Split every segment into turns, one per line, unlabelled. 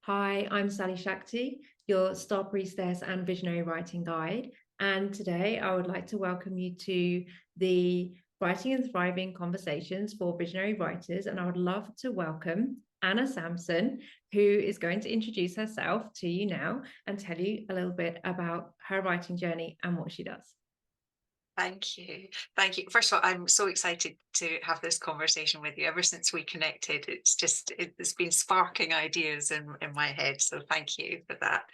Hi, I'm Sally-Shakti, your Star Priestess and Visionary Writing Guide. And today I would like to welcome you to the Writing and Thriving Conversations for Visionary Writers. And I would love to welcome Anna Sansom, who is going to introduce herself to you now and tell you a little bit about her writing journey and what she does.
Thank you. Thank you. First of all, I'm so excited to have this conversation with you. Ever since we connected, it's been sparking ideas in my head. So thank you for that.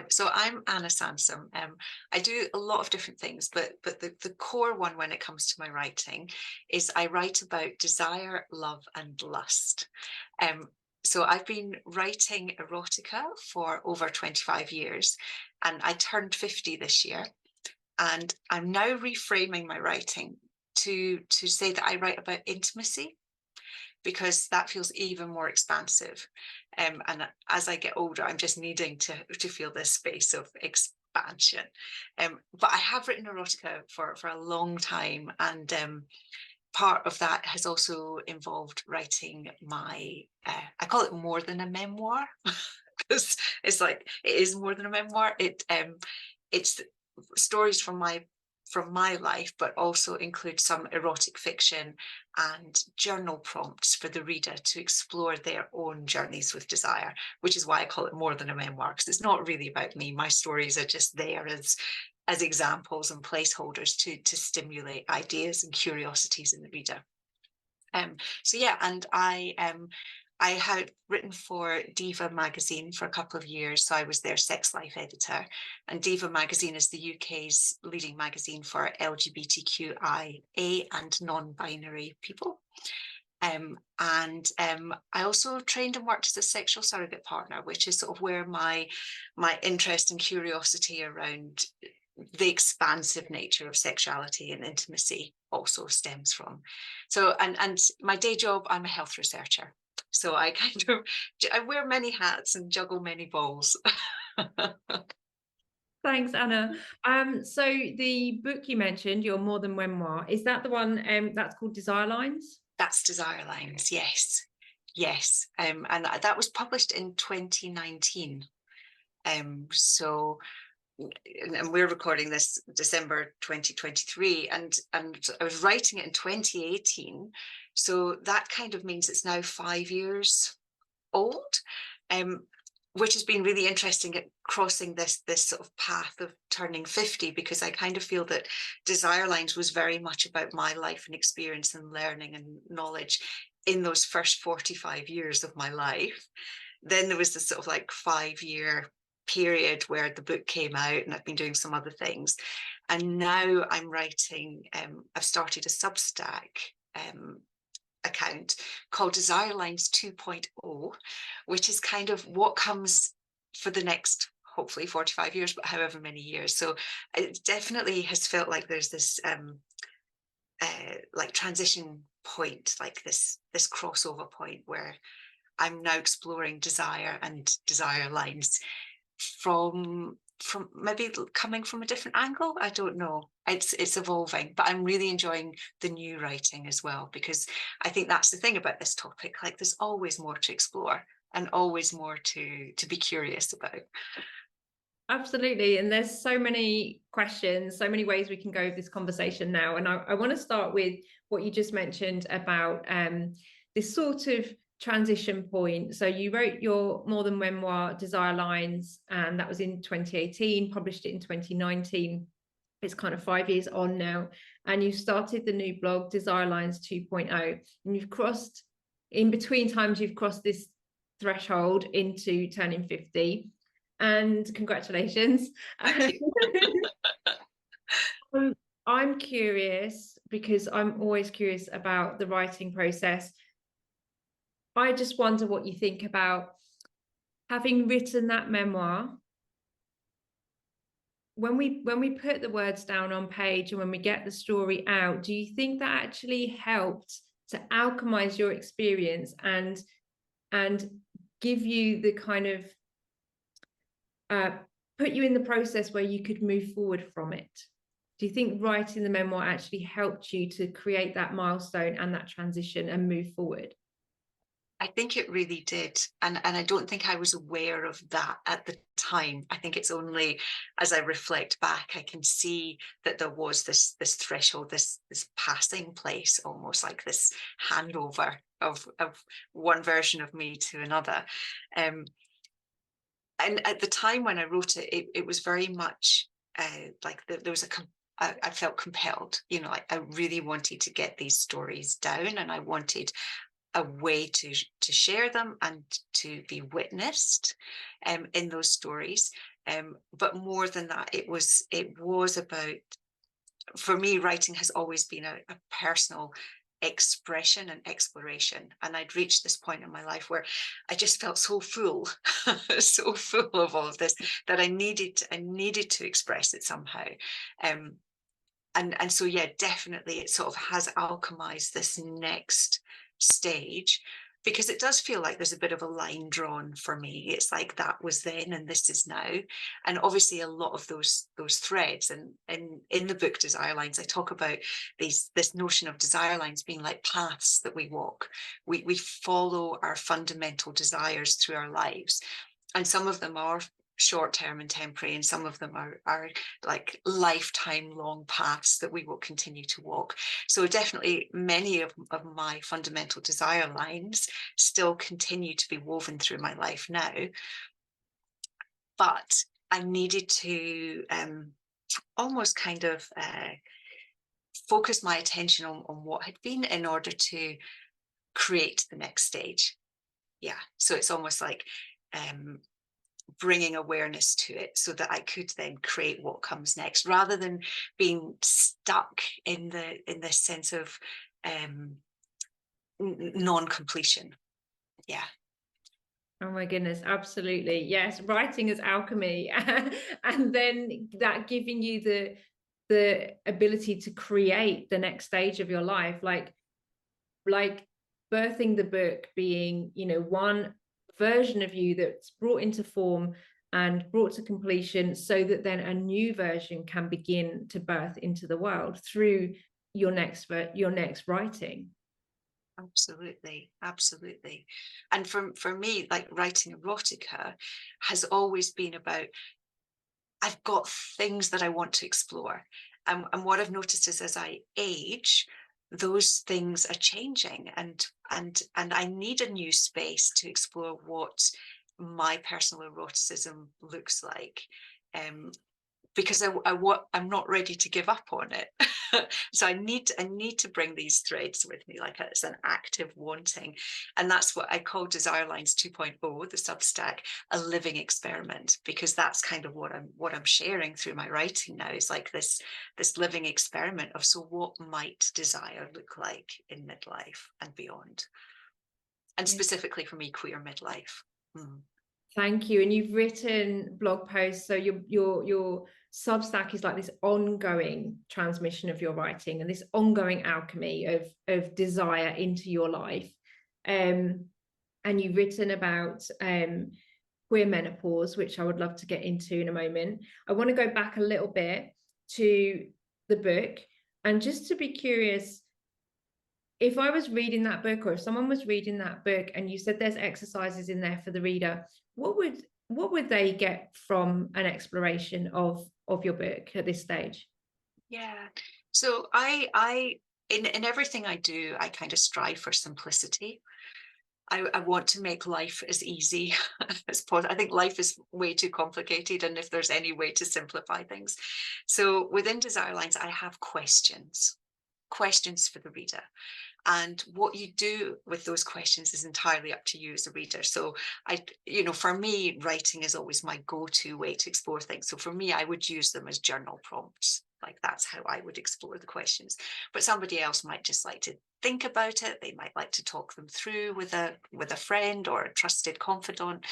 So I'm Anna Sansom. I do a lot of different things, but the core one when it comes to my writing is I write about desire, love, and lust. So I've been writing erotica for over 25 years, and I turned 50 this year. And I'm now reframing my writing to say that I write about intimacy, because that feels even more expansive. And as I get older, I'm just needing to feel this space of expansion. But I have written erotica for a long time. And part of that has also involved writing my, I call it more than a memoir, because it's like, it is more than a memoir. It's stories from my life, but also include some erotic fiction and journal prompts for the reader to explore their own journeys with desire, which is why I call it more than a memoir, because it's not really about me. My stories are just there as examples and placeholders to stimulate ideas and curiosities in the reader. So yeah, and I had written for DIVA Magazine for a couple of years, so I was their sex life editor. And DIVA Magazine is the UK's leading magazine for LGBTQIA and non-binary people. I also trained and worked as a sexual surrogate partner, which is sort of where my interest and curiosity around the expansive nature of sexuality and intimacy also stems from. So, and my day job, I'm a health researcher. So I wear many hats and juggle many balls.
Thanks, Anna. So the book you mentioned, your More Than Memoir, is that the one that's called Desire Lines?
That's Desire Lines, yes. Yes. And that was published in 2019. And we're recording this December 2023, and I was writing it in 2018. So that kind of means it's now 5 years old, which has been really interesting at crossing this sort of path of turning 50, because I kind of feel that Desire Lines was very much about my life and experience and learning and knowledge in those first 45 years of my life. Then there was this sort of like 5-year period where the book came out, and I've been doing some other things. And now I'm writing, I've started a Substack account called Desire Lines 2.0, which is kind of what comes for the next, hopefully 45 years, but however many years. So it definitely has felt like there's this like transition point, like this crossover point where I'm now exploring desire and desire lines from maybe coming from a different angle. I don't know. It's evolving, but I'm really enjoying the new writing as well, because I think that's the thing about this topic. Like, there's always more to explore and always more to be curious about.
Absolutely. And there's so many questions, so many ways we can go with this conversation now. And I want to start with what you just mentioned about this sort of transition point. So you wrote your More Than Memoir, Desire Lines, and that was in 2018, published it in 2019. It's kind of 5 years on now. And you started the new blog, Desire Lines 2.0. And you've crossed, in between times, you've crossed this threshold into turning 50. And congratulations.
Thank you.
I'm curious, because I'm always curious about the writing process. I just wonder what you think about having written that memoir. When we put the words down on page and when we get the story out, do you think that actually helped to alchemize your experience and give you the kind of put you in the process where you could move forward from it? Do you think writing the memoir actually helped you to create that milestone and that transition and move forward?
I think it really did. And I don't think I was aware of that at the time. I think it's only as I reflect back, I can see that there was this threshold, this passing place, almost like this handover of one version of me to another. And at the time when I wrote it, it was very much like there was I felt compelled, you know, I really wanted to get these stories down, and I wanted a way to share them and to be witnessed in those stories. But more than that, it was about, for me, writing has always been a personal expression and exploration. And I'd reached this point in my life where I just felt so full, so full of all of this, that I needed to express it somehow. And so, yeah, definitely it sort of has alchemized this next stage, because it does feel like there's a bit of a line drawn for me. It's like that was then and this is now. And obviously a lot of those threads, and in the book Desire Lines, I talk about this notion of desire lines being like paths that we walk. We follow our fundamental desires through our lives, and some of them are short-term and temporary, and some of them are like lifetime long paths that we will continue to walk. So definitely many of my fundamental desire lines still continue to be woven through my life now, but I needed to almost kind of focus my attention on what had been in order to create the next stage. Yeah, so it's almost like bringing awareness to it so that I could then create what comes next, rather than being stuck in this sense of non-completion. Yeah.
Oh my goodness, absolutely. Yes, writing as alchemy. And then that giving you the ability to create the next stage of your life, like birthing the book being, you know, one version of you that's brought into form and brought to completion, so that then a new version can begin to birth into the world through your next writing.
Absolutely, absolutely. And for me, like, writing erotica has always been about, I've got things that I want to explore. And what I've noticed is, as I age, those things are changing, and I need a new space to explore what my personal eroticism looks like. Because I'm not ready to give up on it. So I need to bring these threads with me, like it's an active wanting. And that's what I call Desire Lines 2.0, the Substack, a living experiment, because that's kind of what I'm sharing through my writing now, is like this living experiment of, so what might desire look like in midlife and beyond? And specifically for me, queer midlife.
Thank you. And you've written blog posts, so your Substack is like this ongoing transmission of your writing and this ongoing alchemy of desire into your life. And you've written about queer menopause, which I would love to get into in a moment. I want to go back a little bit to the book, and just to be curious, if I was reading that book, or if someone was reading that book and you said there's exercises in there for the reader, what would they get from an exploration of your book at this stage?
Yeah. So I in everything I do, I kind of strive for simplicity. I want to make life as easy as possible. I think life is way too complicated, and if there's any way to simplify things. So within Desire Lines, I have questions for the reader. And what you do with those questions is entirely up to you as a reader. So for me, writing is always my go-to way to explore things. So for me, I would use them as journal prompts. Like, that's how I would explore the questions. But somebody else might just like to think about it. They might like to talk them through with a friend or a trusted confidant,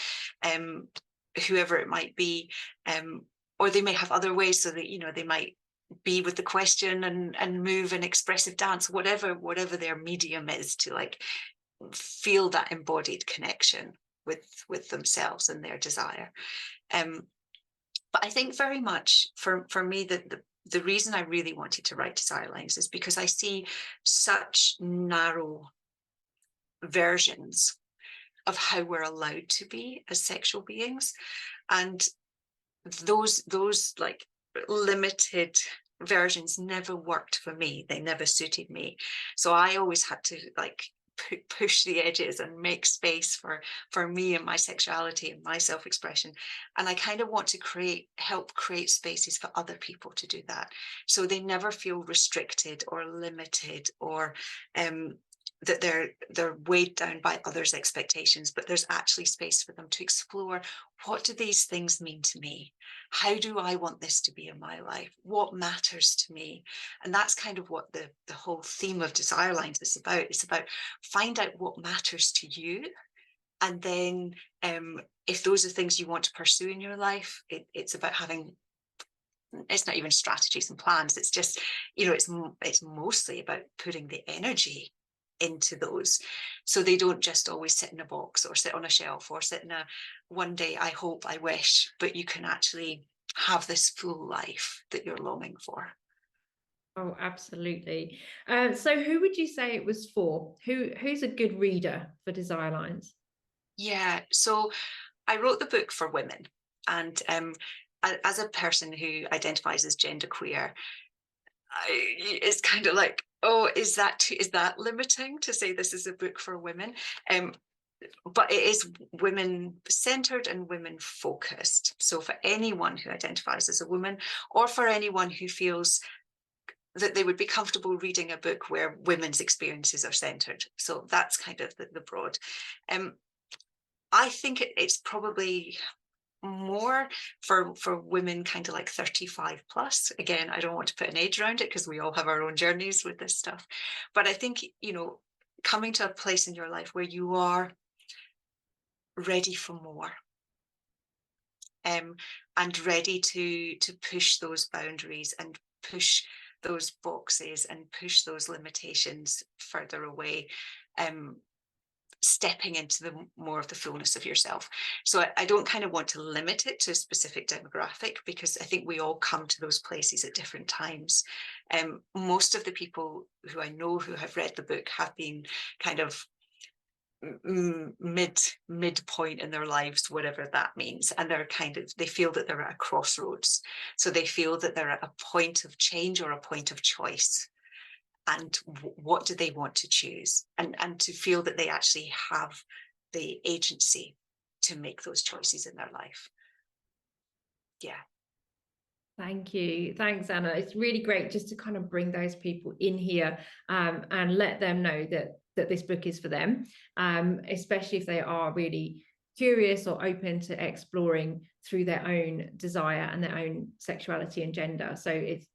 whoever it might be. Or they may have other ways, so that, they might be with the question and move an expressive dance, whatever their medium is, to like feel that embodied connection with themselves and their desire. But I think very much for me, that the reason I really wanted to write Desire Lines is because I see such narrow versions how we're allowed to be as sexual beings. And those like limited versions never worked for me. They never suited me. So I always had to like push the edges and make space for me and my sexuality and my self-expression. And I kind of want to help create spaces for other people to do that, so they never feel restricted or limited, or that they're weighed down by others' expectations, but there's actually space for them to explore, what do these things mean to me? How do I want this to be in my life? What matters to me? And that's kind of what the whole theme of Desire Lines is about. It's about find out what matters to you. And then if those are things you want to pursue in your life, it's about having, it's not even strategies and plans. It's just, it's mostly about putting the energy into those, so they don't just always sit in a box or sit on a shelf or sit in a one day I hope, I wish, but you can actually have this full life that you're longing for.
Oh, absolutely. So who would you say it was for? Who's a good reader for Desire Lines?
Yeah, so I wrote the book for women, and as a person who identifies as genderqueer, it's kind of like, oh, is that limiting to say this is a book for women? But it is women centered and women focused. So for anyone who identifies as a woman, or for anyone who feels that they would be comfortable reading a book where women's experiences are centered. So that's kind of the broad. I think it's probably more for women kind of like 35 plus. Again, I don't want to put an age around it because we all have our own journeys with this stuff. But I think, coming to a place in your life where you are ready for more, and ready to push those boundaries and push those boxes and push those limitations further away, stepping into the more of the fullness of yourself. So I don't kind of want to limit it to a specific demographic, because I think we all come to those places at different times. Most of the people who I know who have read the book have been kind of midpoint in their lives, whatever that means, and they feel that they're at a crossroads. So they feel that they're at a point of change or a point of choice, and what do they want to choose, and to feel that they actually have the agency to make those choices in their life. Yeah.
Thank you. Thanks, Anna. It's really great just to kind of bring those people in here, and let them know that this book is for them, especially if they are really curious or open to exploring through their own desire and their own sexuality and gender. So it's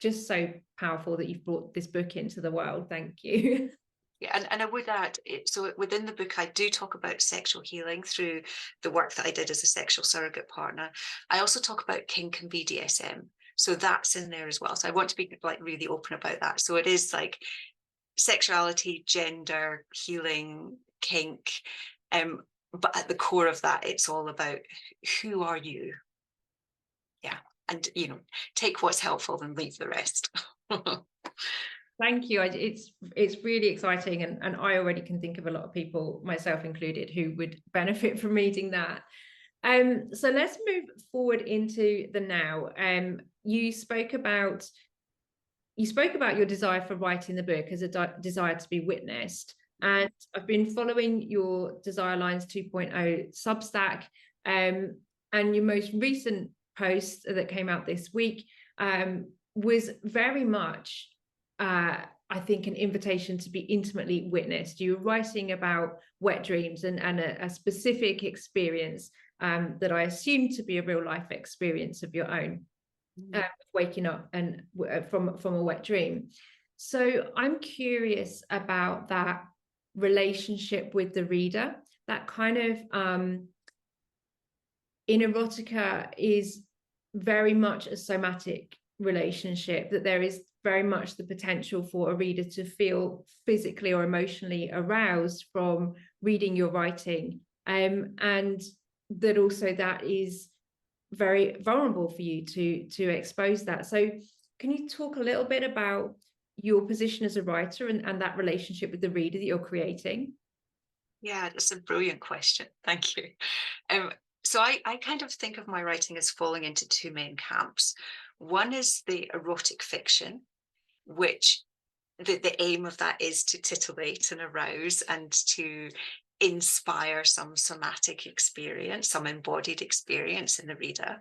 just so powerful that you've brought this book into the world. Thank you.
Yeah, and I would add, so within the book, I do talk about sexual healing through the work that I did as a sexual surrogate partner. I also talk about kink and BDSM. So that's in there as well. So I want to be like really open about that. So it is like sexuality, gender, healing, kink. But at the core of that, it's all about who are you? Yeah. And, take what's helpful and leave the rest.
Thank you. It's really exciting, and I already can think of a lot of people, myself included, who would benefit from reading that. So let's move forward into the now. You spoke about your desire for writing the book as a desire to be witnessed, and I've been following your Desire Lines 2.0 Substack, and your most recent post that came out this week was very much, I think, an invitation to be intimately witnessed. You were writing about wet dreams and a specific experience that I assume to be a real life experience of your own, waking up and from a wet dream. So I'm curious about that relationship with the reader. That kind of in erotica is very much a somatic relationship, that there is very much the potential for a reader to feel physically or emotionally aroused from reading your writing, and that also that is very vulnerable for you to expose that. So can you talk a little bit about your position as a writer and that relationship with the reader that you're creating?
Yeah, that's a brilliant question. Thank you. Um, so I kind of think of my writing as falling into two main camps. One is the erotic fiction, which the aim of that is to titillate and arouse and to inspire some somatic experience, some embodied experience in the reader.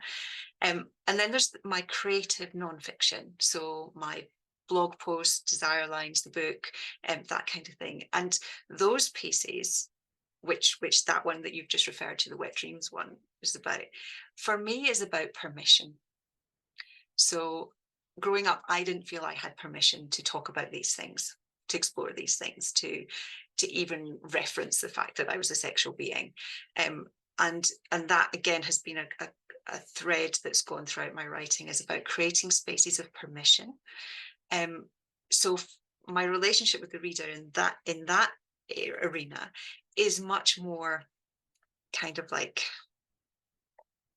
And then there's my creative nonfiction. So my blog posts, desire lines, the book, that kind of thing. And those pieces, which that one that you've just referred to, the wet dreams one, is about, for me, is about permission. So growing up, I didn't feel I had permission to talk about these things, to explore these things, to even reference the fact that I was a sexual being. And that again has been a thread that's gone throughout my writing, is about creating spaces of permission. So my relationship with the reader in that arena is much more kind of like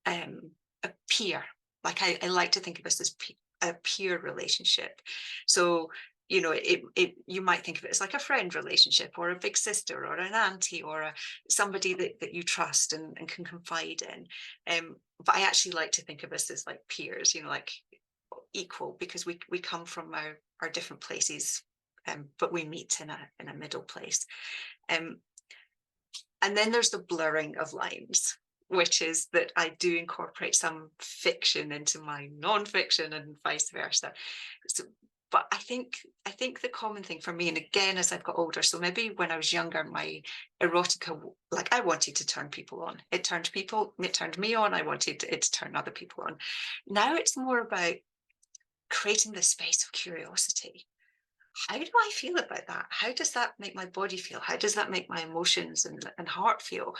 a peer. Like I like to think of us as a peer relationship. So, you know, you might think of it as like a friend relationship, or a big sister, or an auntie, or somebody that you trust and can confide in. But I actually like to think of us as like peers, you know, like equal, because we come from our different places, but we meet in a middle place. And then there's the blurring of lines, which is that I do incorporate some fiction into my non-fiction and vice versa. So, but I think the common thing for me, and again, as I've got older, so maybe when I was younger, my erotica, like I wanted to turn people on. It turned me on. I wanted it to turn other people on. Now it's more about creating this space of curiosity. How do I feel about that? How does that make my body feel? How does that make my emotions and heart feel?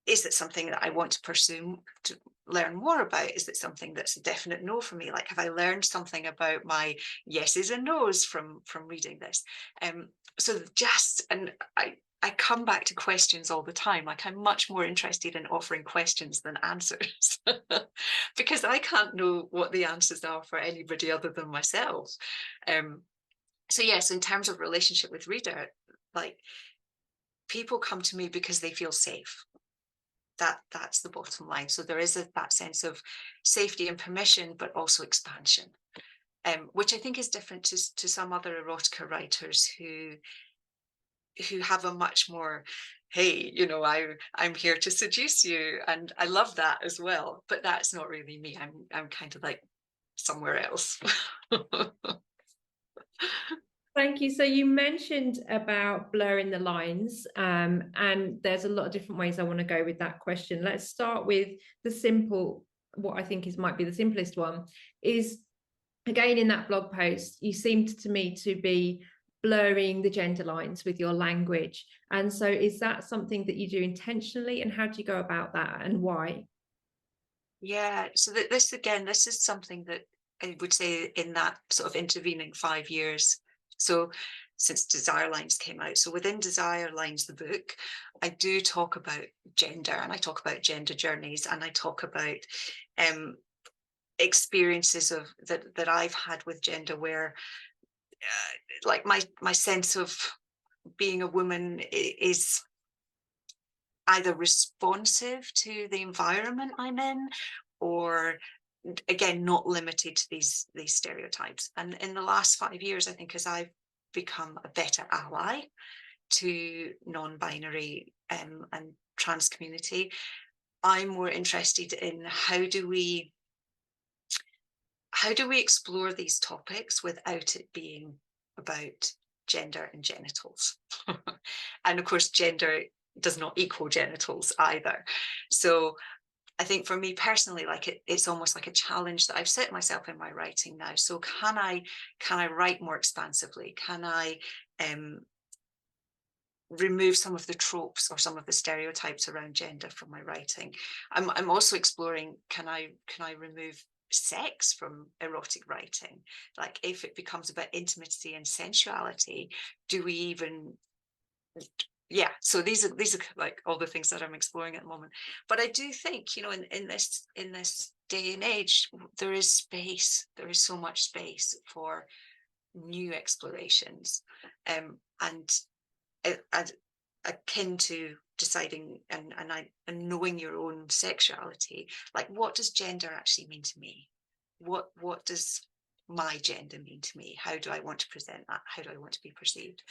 Is it something that I want to pursue, to learn more about? Is it something that's a definite no for me? Like, have I learned something about my yeses and nos from reading this? So I come back to questions all the time. Like, I'm much more interested in offering questions than answers because I can't know what the answers are for anybody other than myself. So yes, in terms of relationship with reader, like, people come to me because they feel safe. That's the bottom line. So there is that sense of safety and permission, but also expansion, which I think is different to some other erotica writers who have a much more, hey, you know, I'm here to seduce you, and I love that as well. But that's not really me. I'm kind of like somewhere else.
Thank you. So you mentioned about blurring the lines, and there's a lot of different ways I want to go with that question. Let's start with the simple, what I think might be the simplest one, is again, in that blog post, you seemed to me to be blurring the gender lines with your language. And so is that something that you do intentionally, and how do you go about that, and why?
Yeah, so this is something that I would say in that sort of intervening 5 years. So since Desire Lines came out, so within Desire Lines, the book, I do talk about gender, and I talk about gender journeys, and I talk about experiences of that I've had with gender, where like my sense of being a woman is either responsive to the environment I'm in, or again not limited to these stereotypes. And in the last 5 years, I think, as I've become a better ally to non-binary and trans community, I'm more interested in how do we explore these topics without it being about gender and genitals. And of course, gender does not equal genitals either. So I think for me personally, like it's almost like a challenge that I've set myself in my writing now. So can I write more expansively? Can I remove some of the tropes or some of the stereotypes around gender from my writing? I'm also exploring, can I remove sex from erotic writing? Like, if it becomes about intimacy and sensuality, do we even, yeah, so these are like all the things that I'm exploring at the moment. But I do think, you know, in this day and age, there is so much space for new explorations. And akin to deciding and knowing your own sexuality. Like, what does gender actually mean to me? What does my gender mean to me? How do I want to present that? How do I want to be perceived?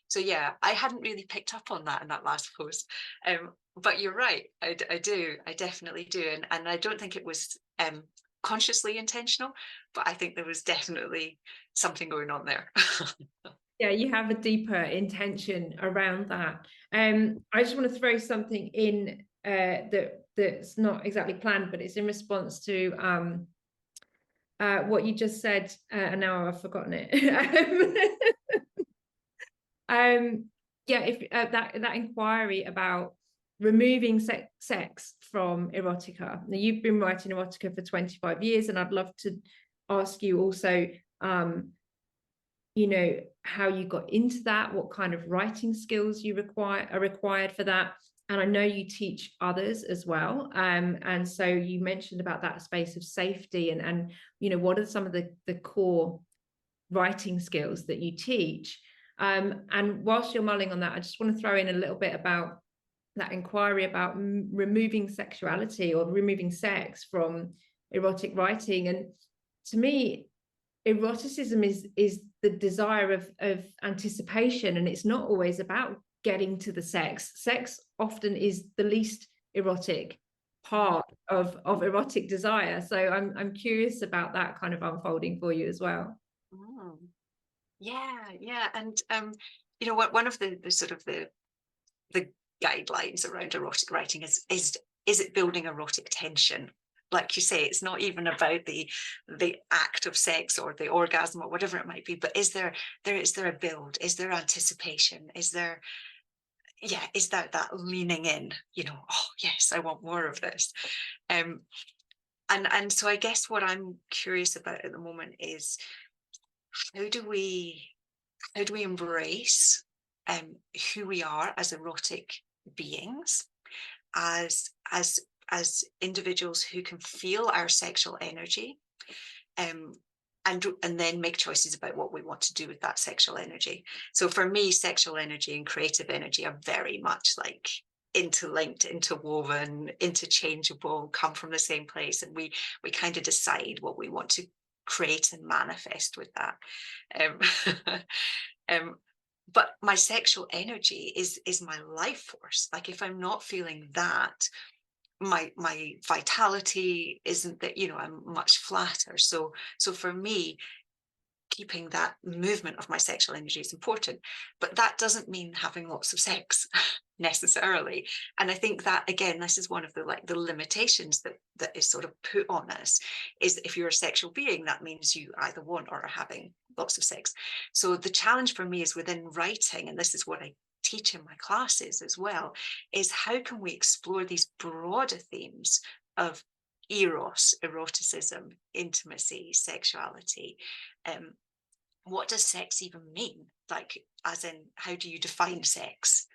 So yeah, I hadn't really picked up on that in that last post, but you're right. I do. I definitely do, and I don't think it was consciously intentional, but I think there was definitely something going on there.
Yeah, you have a deeper intention around that. I just want to throw something in that's not exactly planned, but it's in response to what you just said, and now I've forgotten it. Yeah, if that inquiry about removing sex from erotica. Now, you've been writing erotica for 25 years, and I'd love to ask you also, how you got into that, what kind of writing skills are required for that. And I know you teach others as well. And so you mentioned about that space of safety and what are some of the core writing skills that you teach? And whilst you're mulling on that, I just want to throw in a little bit about that inquiry about removing sexuality or removing sex from erotic writing. And to me, eroticism is the desire of anticipation, and it's not always about getting to the sex. Sex often is the least erotic part of erotic desire. So I'm curious about that kind of unfolding for you as well.
Mm. Yeah, and one of the sort of the guidelines around erotic writing is it building erotic tension? Like you say, it's not even about the act of sex or the orgasm or whatever it might be, but is there a build? Is there anticipation? Is there that leaning in? Oh yes, I want more of this. And so I guess what I'm curious about at the moment is how do we embrace who we are as erotic beings, as individuals who can feel our sexual energy, and then make choices about what we want to do with that sexual energy. So for me, sexual energy and creative energy are very much like interlinked, interwoven, interchangeable, come from the same place, and we kind of decide what we want to create and manifest with that. But my sexual energy is my life force. Like, if I'm not feeling that, my vitality isn't that, I'm much flatter. So for me, keeping that movement of my sexual energy is important, but that doesn't mean having lots of sex necessarily. And I think that, again, this is one of the limitations that is sort of put on us, is if you're a sexual being, that means you either want or are having lots of sex. So the challenge for me is within writing, and this is what I teach in my classes as well, is how can we explore these broader themes of eros, eroticism, intimacy, sexuality. What does sex even mean? Like, as in, how do you define sex?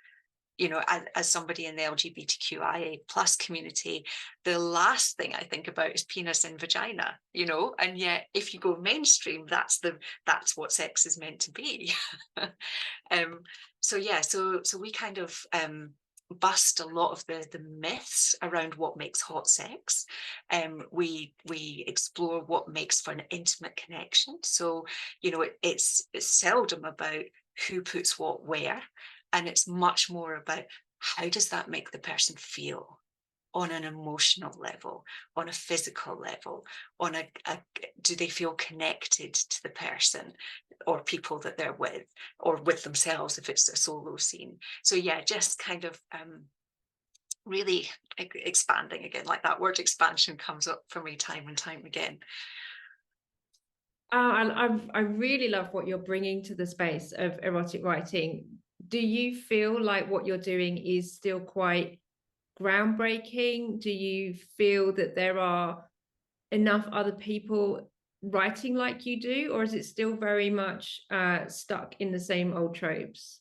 As somebody in the LGBTQIA plus community, the last thing I think about is penis and vagina, and yet if you go mainstream, that's what sex is meant to be. So we kind of bust a lot of the myths around what makes hot sex. We explore what makes for an intimate connection. So it's seldom about who puts what where, and it's much more about how does that make the person feel on an emotional level, on a physical level, on a do they feel connected to the person or people that they're with, or with themselves if it's a solo scene. So yeah, just kind of really expanding again, like that word expansion comes up for me time and time again.
I really love what you're bringing to the space of erotic writing. Do you feel like what you're doing is still quite groundbreaking? Do you feel that there are enough other people writing like you do, or is it still very much stuck in the same old tropes?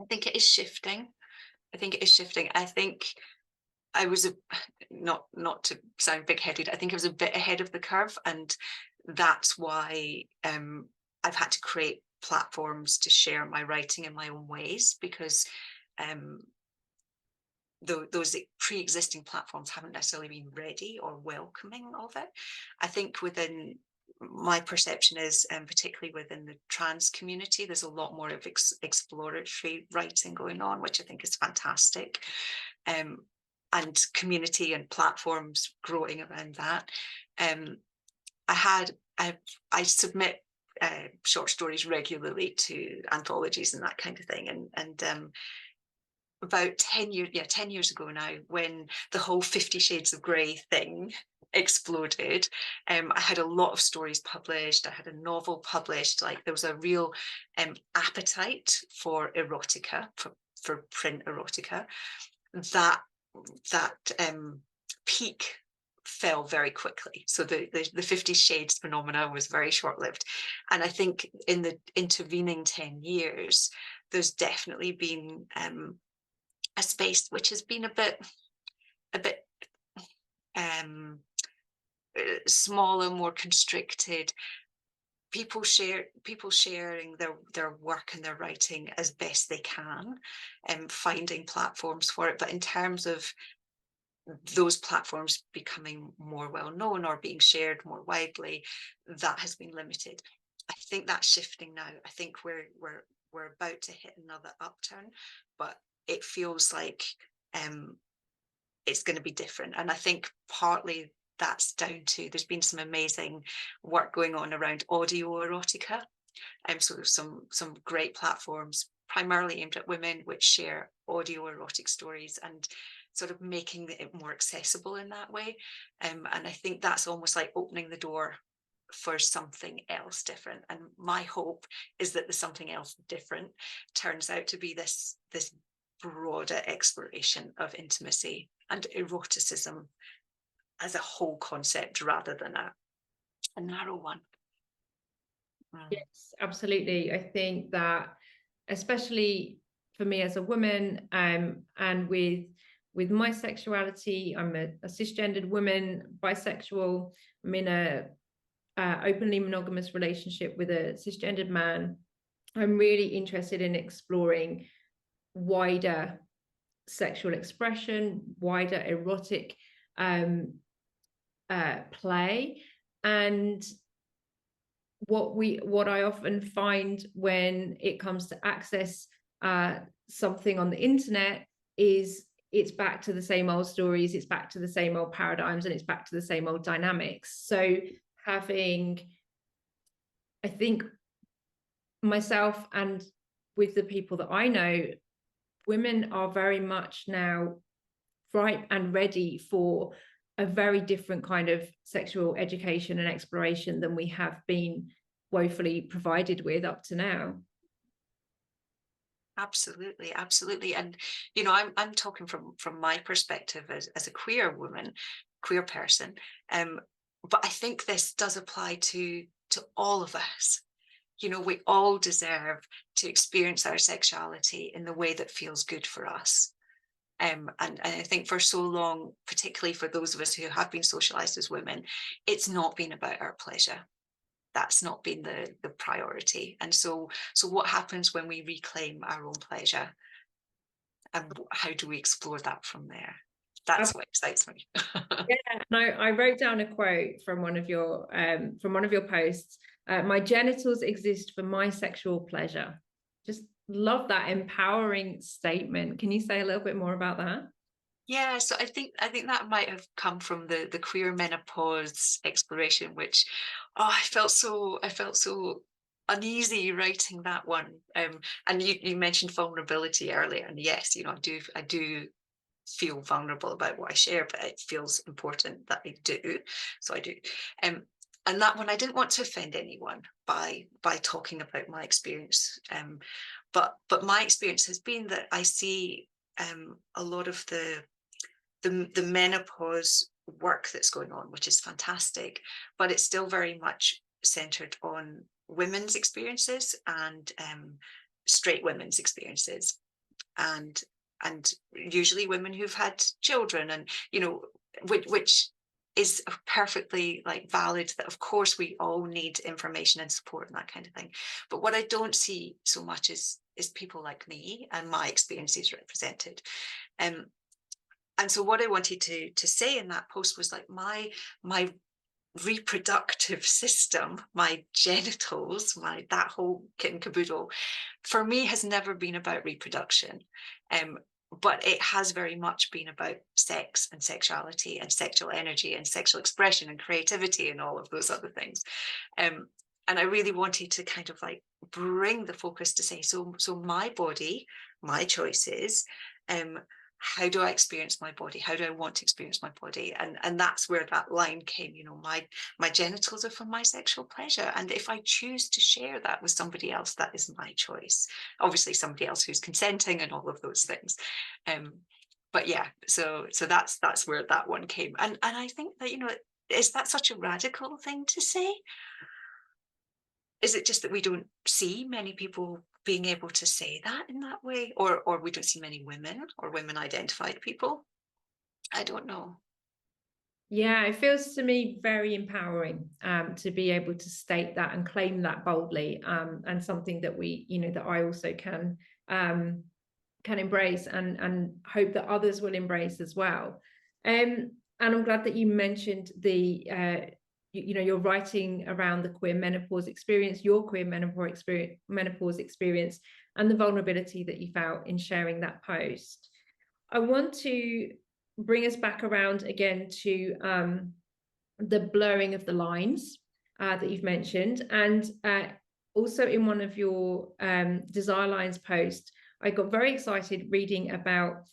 I think it is shifting. I think I was not to sound big-headed, I think I was a bit ahead of the curve, and that's why I've had to create platforms to share my writing in my own ways, because those pre-existing platforms haven't necessarily been ready or welcoming of it. I think within my perception is, particularly within the trans community, there's a lot more of exploratory writing going on, which I think is fantastic. And community and platforms growing around that. I submit short stories regularly to anthologies and that kind of thing. And about 10 years ago now, when the whole 50 Shades of Grey thing exploded, I had a lot of stories published. I had a novel published. Like, there was a real appetite for erotica, for print erotica. That peak fell very quickly. So the 50 Shades phenomena was very short-lived. And I think in the intervening 10 years, there's definitely been a space which has been a bit smaller, more constricted. People sharing their work and their writing as best they can, and finding platforms for it. But in terms of those platforms becoming more well known or being shared more widely, that has been limited. I think that's shifting now. I think we're about to hit another upturn, but it feels like it's going to be different. And I think partly that's down to, there's been some amazing work going on around audio erotica, and so there's some great platforms primarily aimed at women which share audio erotic stories and sort of making it more accessible in that way. And I think that's almost like opening the door for something else different. And my hope is that the something else different turns out to be this broader exploration of intimacy and eroticism as a whole concept, rather than a narrow one.
Yes, absolutely. I think that, especially for me as a woman, and with my sexuality, I'm a cisgendered woman, bisexual. I'm in a openly monogamous relationship with a cisgendered man. I'm really interested in exploring wider sexual expression, wider erotic play. And what I often find when it comes to access something on the internet is it's back to the same old stories, it's back to the same old paradigms, and it's back to the same old dynamics. So having, I think, myself and with the people that I know, women are very much now ripe and ready for a very different kind of sexual education and exploration than we have been woefully provided with up to now.
Absolutely. And I'm talking from my perspective as a queer woman, queer person, but I think this does apply to all of us. We all deserve to experience our sexuality in the way that feels good for us. And I think for so long, particularly for those of us who have been socialized as women, it's not been about our pleasure. That's not been the priority. And so what happens when we reclaim our own pleasure, and how do we explore that from there? That's what excites me.
Yeah, and I wrote down a quote from one of your posts. My genitals exist for my sexual pleasure. Just love that empowering statement. Can you say a little bit more about that?
Yeah, so I think that might have come from the queer menopause exploration, which I felt so uneasy writing that one. And you mentioned vulnerability earlier, and yes, I do feel vulnerable about what I share, but it feels important that I do. So I do. And that one, I didn't want to offend anyone by talking about my experience. But my experience has been that I see a lot of the menopause work that's going on, which is fantastic, but it's still very much centered on women's experiences and straight women's experiences, and usually women who've had children, and which is perfectly like valid, that of course we all need information and support and that kind of thing. But what I don't see so much is people like me and my experiences represented. And so what I wanted to say in that post was like my reproductive system, my genitals, that whole kit and caboodle, for me has never been about reproduction. But it has very much been about sex and sexuality and sexual energy and sexual expression and creativity and all of those other things. And I really wanted to kind of like bring the focus to say, so my body, my choices, how do I experience my body? How do I want to experience my body? And that's where that line came, you know, my genitals are for my sexual pleasure. And if I choose to share that with somebody else, that is my choice. Obviously somebody else who's consenting and all of those things. But yeah, so that's where that one came. And I think that, you know, is that such a radical thing to say? Is it just that we don't see many people being able to say that in that way, or we don't see many women or women identified people? I don't know.
Yeah, it feels to me very empowering to be able to state that and claim that boldly, and something that we, you know, that I also can embrace and hope that others will embrace as well. And I'm glad that you mentioned the you know, you're writing around the queer menopause experience, your queer menopause experience, and the vulnerability that you felt in sharing that post. I want to bring us back around again to the blurring of the lines that you've mentioned. And also in one of your Desire Lines posts, I got very excited reading about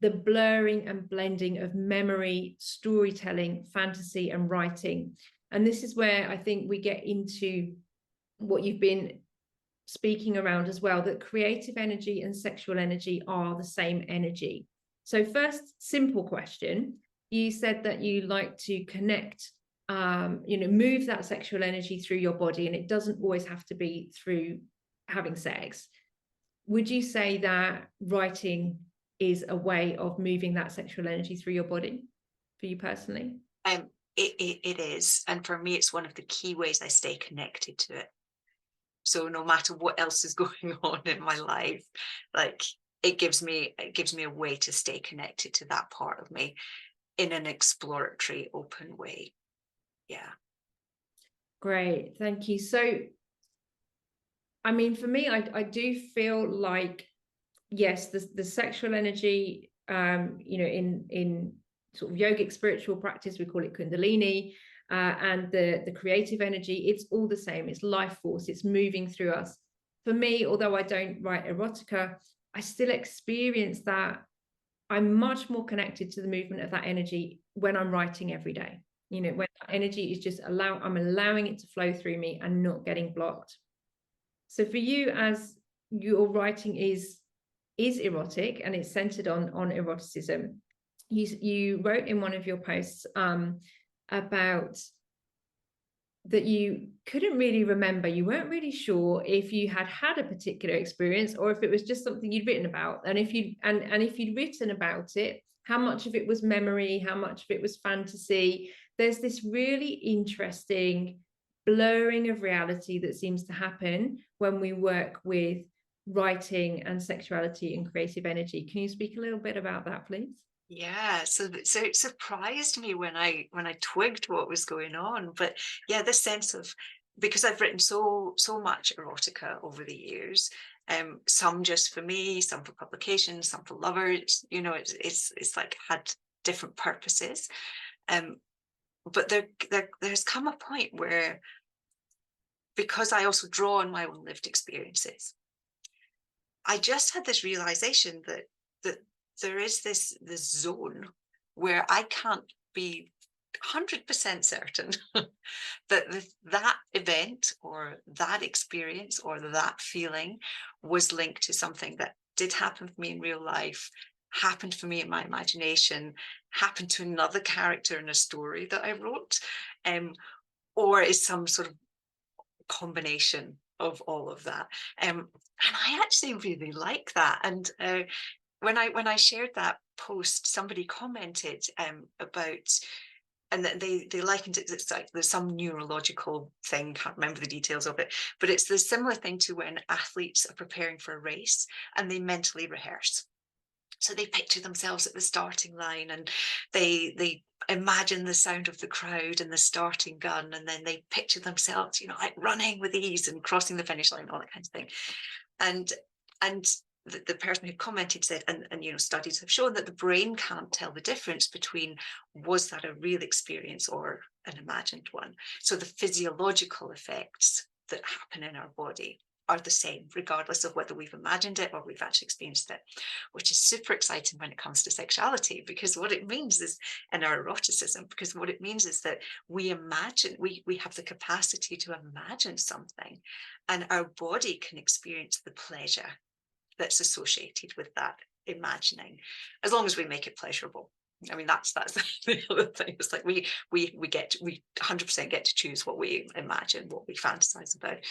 the blurring and blending of memory, storytelling, fantasy, and writing. And this is where I think we get into what you've been speaking around as well, that creative energy and sexual energy are the same energy. So first, simple question. You said that you like to connect, you know, move that sexual energy through your body, and it doesn't always have to be through having sex. Would you say that writing is a way of moving that sexual energy through your body for you personally?
It is. And for me, it's one of the key ways I stay connected to it. So no matter what else is going on in my life, like it gives me a way to stay connected to that part of me in an exploratory, open way. Yeah.
Great, thank you. So, I mean, for me, I do feel like, yes, the sexual energy, you know, in sort of yogic spiritual practice, we call it Kundalini, and the creative energy, it's all the same. It's life force. It's moving through us. For me, although I don't write erotica, I still experience that I'm much more connected to the movement of that energy when I'm writing every day. You know, when that energy is just I'm allowing it to flow through me and not getting blocked. So for you, as your writing is erotic and it's centered on eroticism, you wrote in one of your posts about that you couldn't really remember, you weren't really sure if you had a particular experience or if it was just something you'd written about, and if you'd written about it, how much of it was memory, how much of it was fantasy. There's this really interesting blurring of reality that seems to happen when we work with writing and sexuality and creative energy. Can you speak a little bit about that, please?
Yeah, so it surprised me when I twigged what was going on. But yeah, this sense of, because I've written so much erotica over the years, some just for me, some for publication, some for lovers, you know, it's like had different purposes. But there's come a point where, because I also draw on my own lived experiences, I just had this realization that there is this zone where I can't be 100% certain that that event or that experience or that feeling was linked to something that did happen for me in real life, happened for me in my imagination, happened to another character in a story that I wrote, or is some sort of combination of all of that. And I actually really like that. And when I shared that post, somebody commented about and they likened it, it's like there's some neurological thing, can't remember the details of it, but it's the similar thing to when athletes are preparing for a race and they mentally rehearse. So they picture themselves at the starting line, and they imagine the sound of the crowd and the starting gun, and then they picture themselves, like running with ease and crossing the finish line, all that kind of thing. And the person who commented said, and studies have shown that the brain can't tell the difference between, was that a real experience or an imagined one? So the physiological effects that happen in our body are the same, regardless of whether we've imagined it or we've actually experienced it, which is super exciting when it comes to sexuality, because what it means is, in our eroticism, because what it means is that we imagine, we have the capacity to imagine something, and our body can experience the pleasure that's associated with that imagining, as long as we make it pleasurable. I mean, that's the other thing. It's like we 100% get to choose what we imagine, what we fantasize about.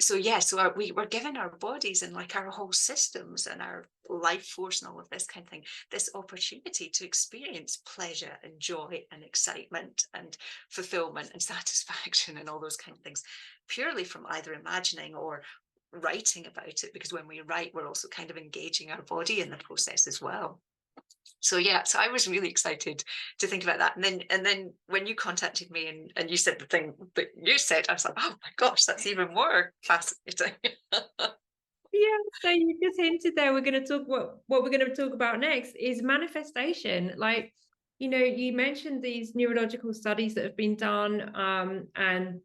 So we're giving our bodies and like our whole systems and our life force and all of this kind of thing, this opportunity to experience pleasure and joy and excitement and fulfillment and satisfaction and all those kind of things, purely from either imagining or writing about it, because when we write, we're also kind of engaging our body in the process as well. So I was really excited to think about that. And then when you contacted me and you said the thing that you said, I was like, oh my gosh, that's even more fascinating.
Yeah, so you just hinted there, we're going to talk what we're going to talk about next is manifestation. Like, you mentioned these neurological studies that have been done, and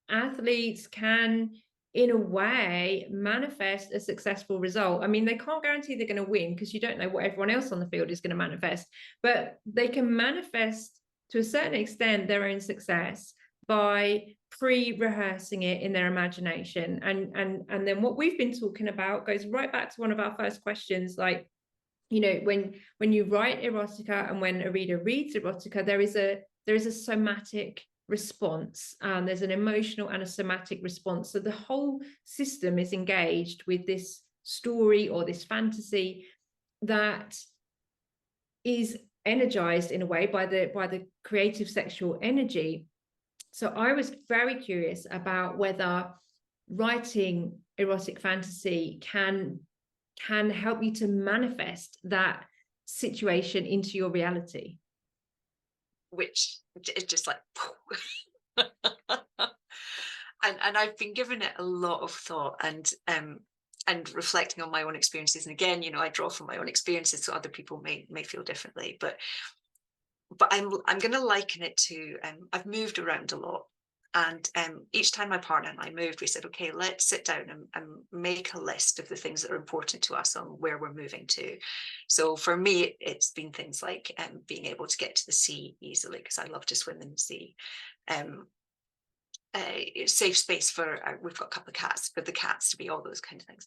athletes can, in a way, manifest a successful result. I mean, they can't guarantee they're going to win, because you don't know what everyone else on the field is going to manifest, but they can manifest to a certain extent their own success by pre-rehearsing it in their imagination. And then what we've been talking about goes right back to one of our first questions, like, when you write erotica and when a reader reads erotica, there is a somatic response, and there's an emotional and a somatic response. So the whole system is engaged with this story or this fantasy that is energized in a way by the creative sexual energy. So I was very curious about whether writing erotic fantasy can help you to manifest that situation into your reality.
Which is just like, and I've been giving it a lot of thought and reflecting on my own experiences. And again, I draw from my own experiences, so other people may feel differently. But I'm going to liken it to, I've moved around a lot. And each time my partner and I moved, we said, okay, let's sit down and make a list of the things that are important to us on where we're moving to. So for me, it's been things like being able to get to the sea easily, because I love to swim in the sea. Safe space for, we've got a couple of cats, for the cats to be, all those kind of things.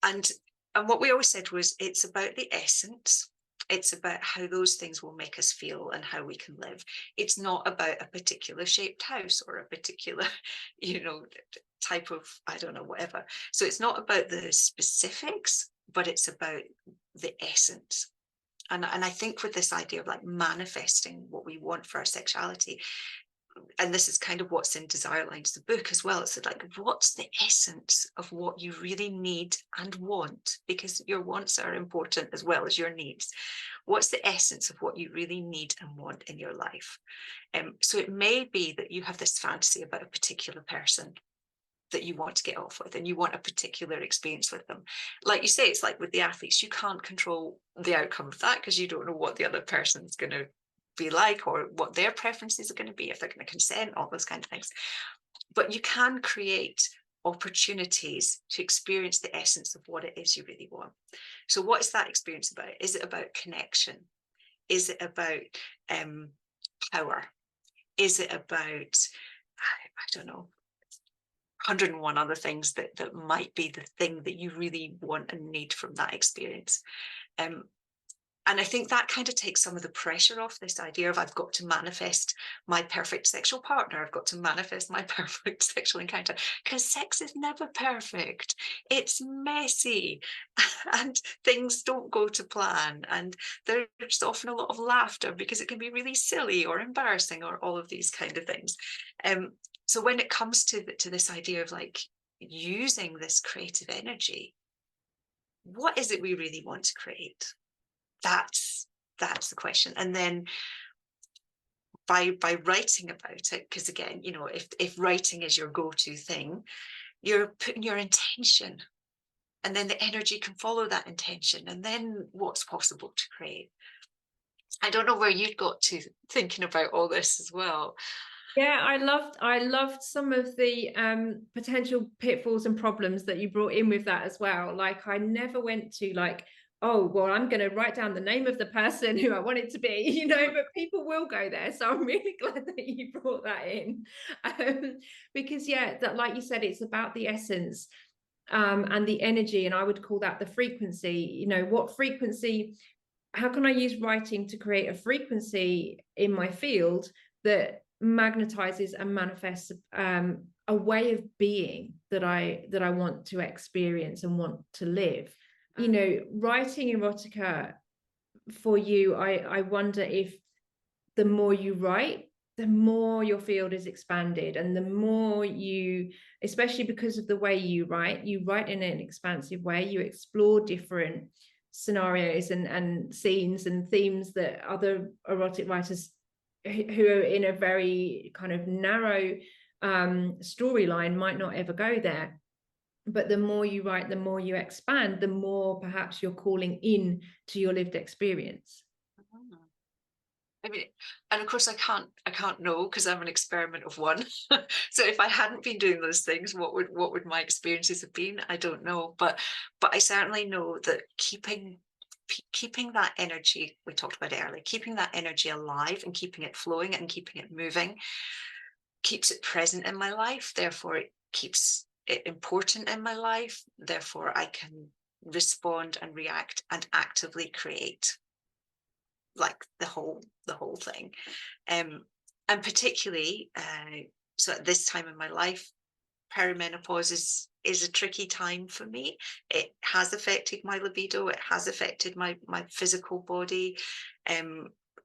And what we always said was, it's about the essence. It's about how those things will make us feel and how we can live. It's not about a particular shaped house or a particular, type of, I don't know, whatever. So it's not about the specifics, but it's about the essence. And I think with this idea of like manifesting what we want for our sexuality, and this is kind of what's in Desire Lines, the book as well. It's like, what's the essence of what you really need and want? Because your wants are important as well as your needs. What's the essence of what you really need and want in your life? So it may be that you have this fantasy about a particular person that you want to get off with, and you want a particular experience with them. Like you say, it's like with the athletes, you can't control the outcome of that, because you don't know what the other person's going to be like, or what their preferences are going to be, if they're going to consent, all those kind of things. But you can create opportunities to experience the essence of what it is you really want. So what is that experience about? Is it about connection? Is it about power? Is it about, I don't know, 101 other things that might be the thing that you really want and need from that experience? And I think that kind of takes some of the pressure off, this idea of I've got to manifest my perfect sexual partner. I've got to manifest my perfect sexual encounter, because sex is never perfect. It's messy and things don't go to plan. And there's often a lot of laughter because it can be really silly or embarrassing or all of these kind of things. So when it comes to this idea of like using this creative energy, what is it we really want to create? That's the question. And then by writing about it, because again, you know, if writing is your go-to thing, you're putting your intention, and then the energy can follow that intention, and then what's possible to create. I don't know where you've got to thinking about all this as well.
Yeah, I loved some of the potential pitfalls and problems that you brought in with that as well. Like, I never went to like, oh, well, I'm going to write down the name of the person who I want it to be, you know, but people will go there. So I'm really glad that you brought that in. Because yeah, that, like you said, it's about the essence and the energy. And I would call that the frequency. You know, what frequency, how can I use writing to create a frequency in my field that magnetizes and manifests a way of being that I want to experience and want to live. You know, writing erotica for you, I wonder if the more you write, the more your field is expanded, and the more you, especially because of the way you write in an expansive way, you explore different scenarios and scenes and themes that other erotic writers who are in a very kind of narrow storyline might not ever go there. But the more you write, the more you expand, the more perhaps you're calling in to your lived experience.
I mean, and of course I can't know, because I'm an experiment of one. So if I hadn't been doing those things, what would my experiences have been? I don't know. But I certainly know that keeping that energy, we talked about earlier, keeping that energy alive and keeping it flowing and keeping it moving keeps it present in my life. Therefore, it keeps it important in my life. Therefore, I can respond and react and actively create, like the whole thing. And particularly so at this time in my life, perimenopause is a tricky time for me. It has affected my libido, it has affected my physical body.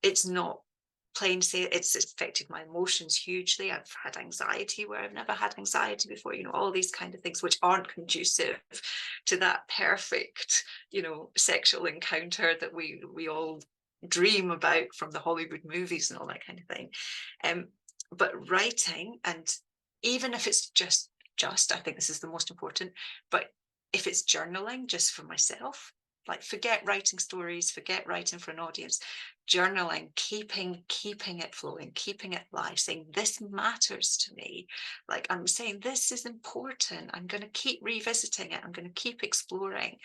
It's not plain say, it's affected my emotions hugely. I've had anxiety where I've never had anxiety before, you know, all these kind of things which aren't conducive to that perfect, you know, sexual encounter that we all dream about from the Hollywood movies and all that kind of thing. But writing, and even if it's just I think this is the most important, but if it's journaling just for myself, like forget writing stories, forget writing for an audience, journaling, keeping it flowing, keeping it live, saying this matters to me, like I'm saying this is important, I'm going to keep revisiting it, I'm going to keep exploring,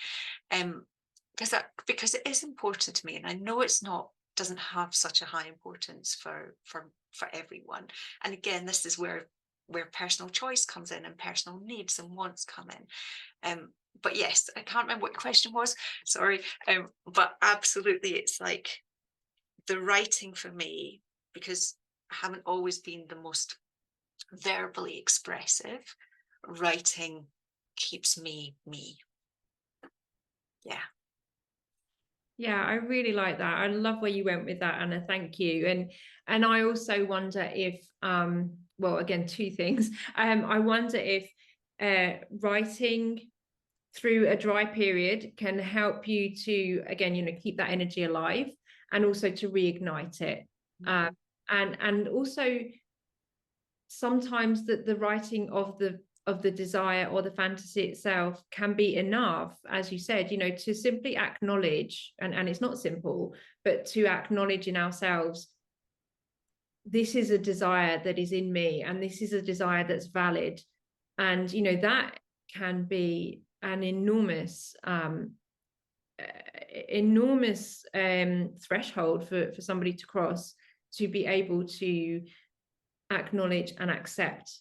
because it is important to me, and I know doesn't have such a high importance for everyone. And again, this is where personal choice comes in and personal needs and wants come in. But yes, I can't remember what the question was, sorry. But absolutely, it's like the writing for me, because I haven't always been the most verbally expressive, writing keeps me.
Yeah, I really like that. I love where you went with that, Anna. Thank you. And I also wonder if well, again, two things. I wonder if writing through a dry period can help you to, again, you know, keep that energy alive, and also to reignite it. And also sometimes the writing of the desire or the fantasy itself can be enough, as you said, you know, to simply acknowledge, and it's not simple, but to acknowledge in ourselves, this is a desire that is in me, and this is a desire that's valid. And, you know, that can be an enormous threshold for somebody to cross, to be able to acknowledge and accept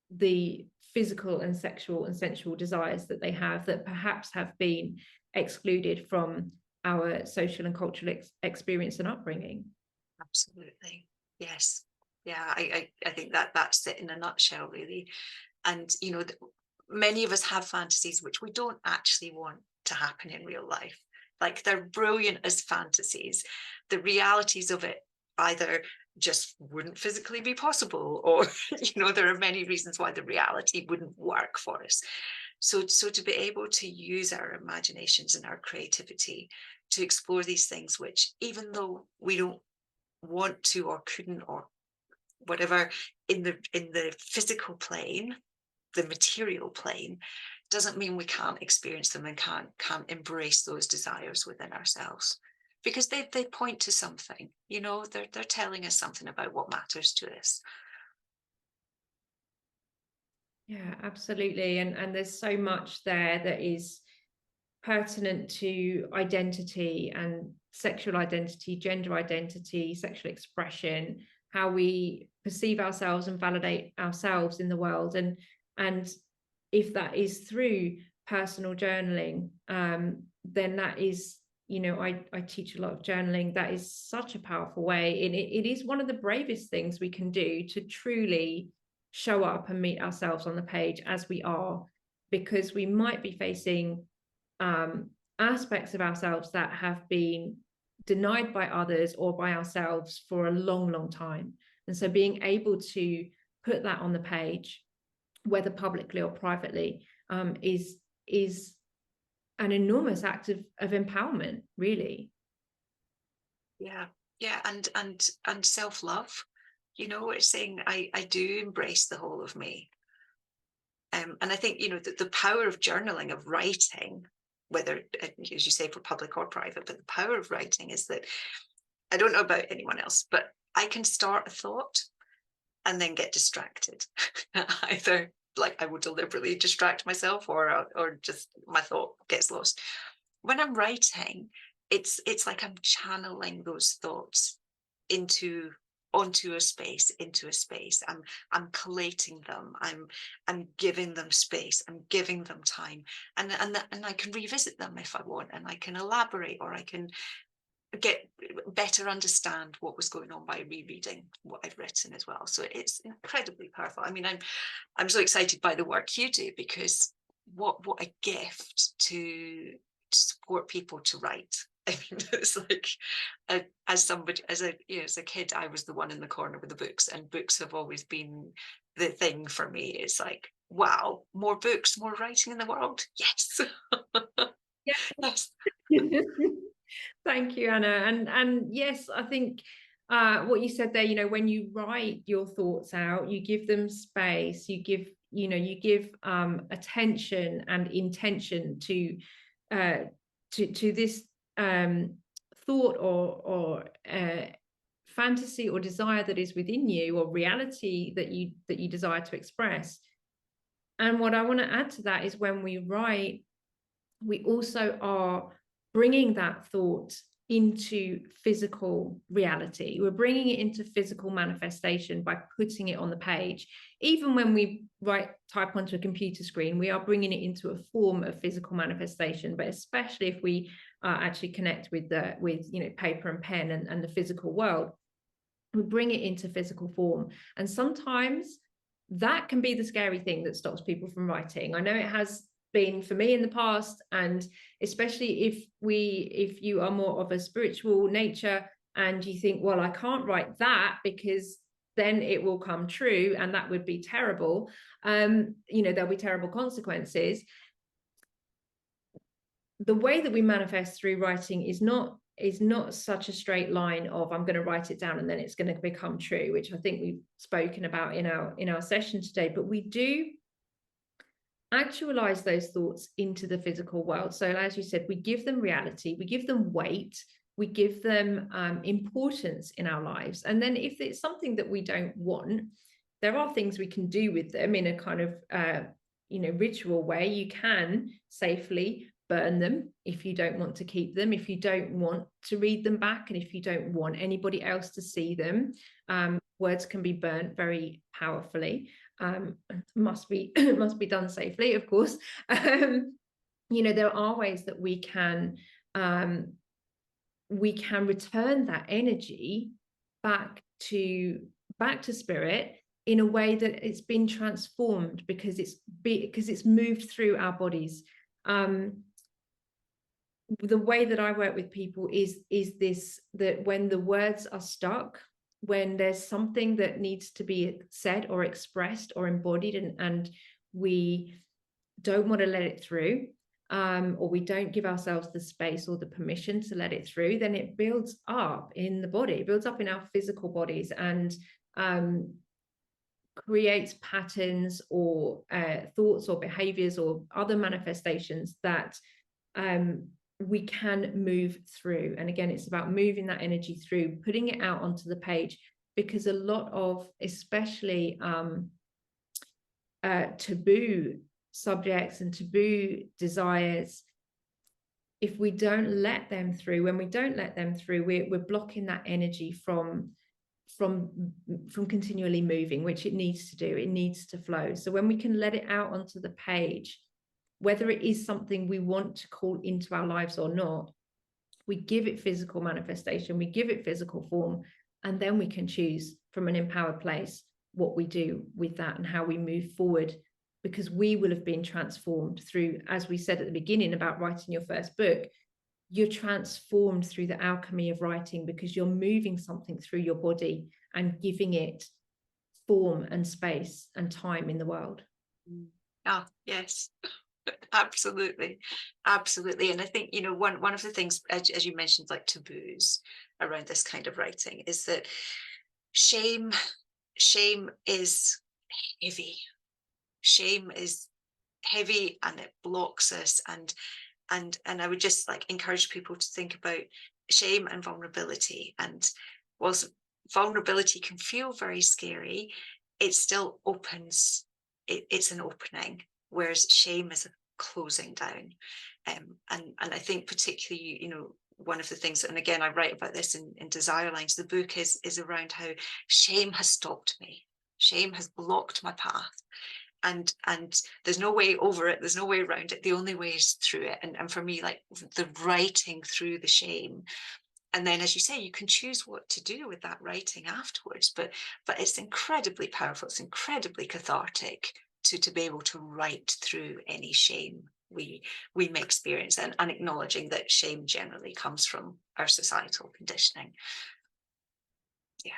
the physical and sexual and sensual desires that they have, that perhaps have been excluded from our social and cultural experience and upbringing.
Absolutely. Yes. Yeah, I think that that's it in a nutshell, really. And, you know, many of us have fantasies which we don't actually want to happen in real life. Like, they're brilliant as fantasies. The realities of it either just wouldn't physically be possible, or, you know, there are many reasons why the reality wouldn't work for us. So to be able to use our imaginations and our creativity to explore these things, which even though we don't want to or couldn't or whatever in the physical plane, the material plane, doesn't mean we can't experience them and can't embrace those desires within ourselves, because they point to something, you know, they're telling us something about what matters to us.
Yeah, absolutely. And there's so much there that is pertinent to identity and sexual identity, gender identity, sexual expression, how we perceive ourselves and validate ourselves in the world. And if that is through personal journaling, then that is, you know, I teach a lot of journaling. That is such a powerful way. And it is one of the bravest things we can do to truly show up and meet ourselves on the page as we are, because we might be facing aspects of ourselves that have been denied by others or by ourselves for a long, long time. And so being able to put that on the page, whether publicly or privately, is an enormous act of empowerment, really.
Yeah, yeah, and self-love, you know, it's saying I do embrace the whole of me. And I think, you know, the power of journaling, of writing, whether, as you say, for public or private, but the power of writing is that, I don't know about anyone else, but I can start a thought and then get distracted. Either like I will deliberately distract myself, or just my thought gets lost. When I'm writing, it's like I'm channeling those thoughts into onto a space, into a space. I'm collating them. I'm giving them space. I'm giving them time, and I can revisit them if I want, and I can elaborate, or I can get better understand what was going on by rereading what I've written as well. So it's incredibly powerful. I mean, I'm so excited by the work you do, because what a gift to support people to write. I mean, it's like, as somebody, as a, you know, as a kid, I was the one in the corner with the books, and books have always been the thing for me. It's like, wow, more books, more writing in the world. Yes. Yes.
Thank you, Anna. And yes, I think what you said there, you know, when you write your thoughts out, you give them space, you give, you know, you give attention and intention to this thought or fantasy or desire that is within you, or reality that you desire to express. And what I want to add to that is, when we write, we also are bringing that thought into physical reality. We're bringing it into physical manifestation by putting it on the page. Even when we type onto a computer screen, we are bringing it into a form of physical manifestation. But especially if we actually connect with you know, paper and pen and the physical world, we bring it into physical form. And sometimes that can be the scary thing that stops people from writing. I know it has been for me in the past, and especially if you are more of a spiritual nature and you think, well, I can't write that because then it will come true, and that would be terrible. You know, there'll be terrible consequences. The way that we manifest through writing is not such a straight line of, I'm going to write it down and then it's going to become true, which I think we've spoken about in our session today. But we do actualize those thoughts into the physical world. So as you said, we give them reality, we give them weight, we give them importance in our lives. And then if it's something that we don't want, there are things we can do with them in a kind of you know, ritual way. You can safely burn them if you don't want to keep them, if you don't want to read them back, and if you don't want anybody else to see them. Words can be burnt very powerfully. Must be done safely, of course. You know, there are ways that we can we can return that energy back to spirit in a way that it's been transformed because it's moved through our bodies. The way that I work with people is this, that when the words are stuck, when there's something that needs to be said or expressed or embodied, and we don't want to let it through, or we don't give ourselves the space or the permission to let it through, then it builds up in the body, it builds up in our physical bodies, and creates patterns or thoughts or behaviors or other manifestations that we can move through. And again, it's about moving that energy through, putting it out onto the page, because a lot of, especially taboo subjects and taboo desires, if we don't let them through, when we don't let them through, we're blocking that energy from continually moving, which it needs to do. It needs to flow. So when we can let it out onto the page, whether it is something we want to call into our lives or not, we give it physical manifestation, we give it physical form, and then we can choose from an empowered place what we do with that and how we move forward, because we will have been transformed through, as we said at the beginning about writing your first book, you're transformed through the alchemy of writing, because you're moving something through your body and giving it form and space and time in the world.
Yes. Absolutely. And I think, you know, one of the things, as you mentioned, like taboos around this kind of writing, is that shame is heavy. Shame is heavy and it blocks us, and I would just like encourage people to think about shame and vulnerability. And whilst vulnerability can feel very scary, it still opens, it's an opening, whereas shame is a closing down. And I think particularly, you know, one of the things, and again, I write about this in Desire Lines, the book is around how shame has stopped me. Shame has blocked my path. And there's no way over it, there's no way around it, the only way is through it. And for me, like the writing through the shame, and then, as you say, you can choose what to do with that writing afterwards, but it's incredibly powerful, it's incredibly cathartic to be able to write through any shame we may experience, and acknowledging that shame generally comes from our societal conditioning. Yeah.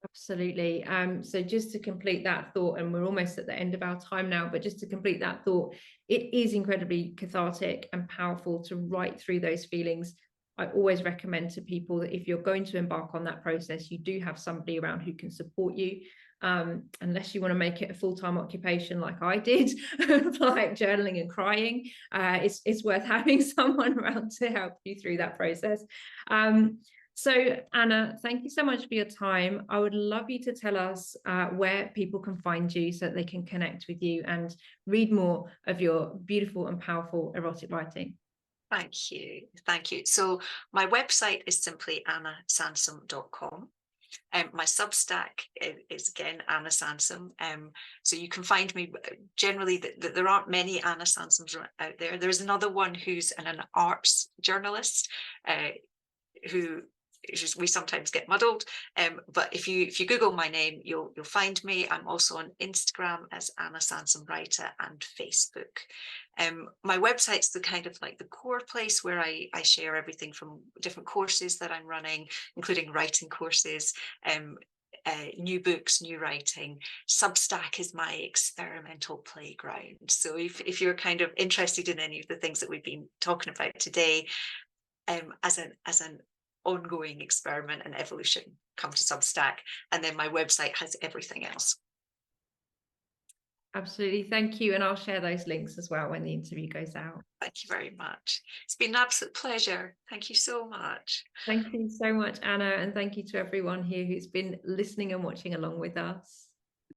Absolutely. So just to complete that thought, and we're almost at the end of our time now, but just to complete that thought, it is incredibly cathartic and powerful to write through those feelings. I always recommend to people that if you're going to embark on that process, you do have somebody around who can support you, unless you want to make it a full-time occupation like I did, like journaling and crying. It's worth having someone around to help you through that process. So Anna, thank you so much for your time. I would love you to tell us where people can find you so that they can connect with you and read more of your beautiful and powerful erotic writing.
Thank you. So my website is simply annasansom.com. My Substack is again Anna Sansom. So you can find me generally. There aren't many Anna Sansoms out there. There's another one who's an arts journalist who we sometimes get muddled. But if you Google my name, you'll find me. I'm also on Instagram as Anna Sansom Writer and Facebook. My website's the kind of like the core place where I share everything from different courses that I'm running, including writing courses, new books, new writing. Substack is my experimental playground. So if you're kind of interested in any of the things that we've been talking about today, as an ongoing experiment and evolution, come to Substack, and then my website has everything else.
Absolutely, thank you, and I'll share those links as well when the interview goes out.
Thank you very much. It's been an absolute pleasure. Thank you so much.
Thank you so much, Anna, and thank you to everyone here who's been listening and watching along with us.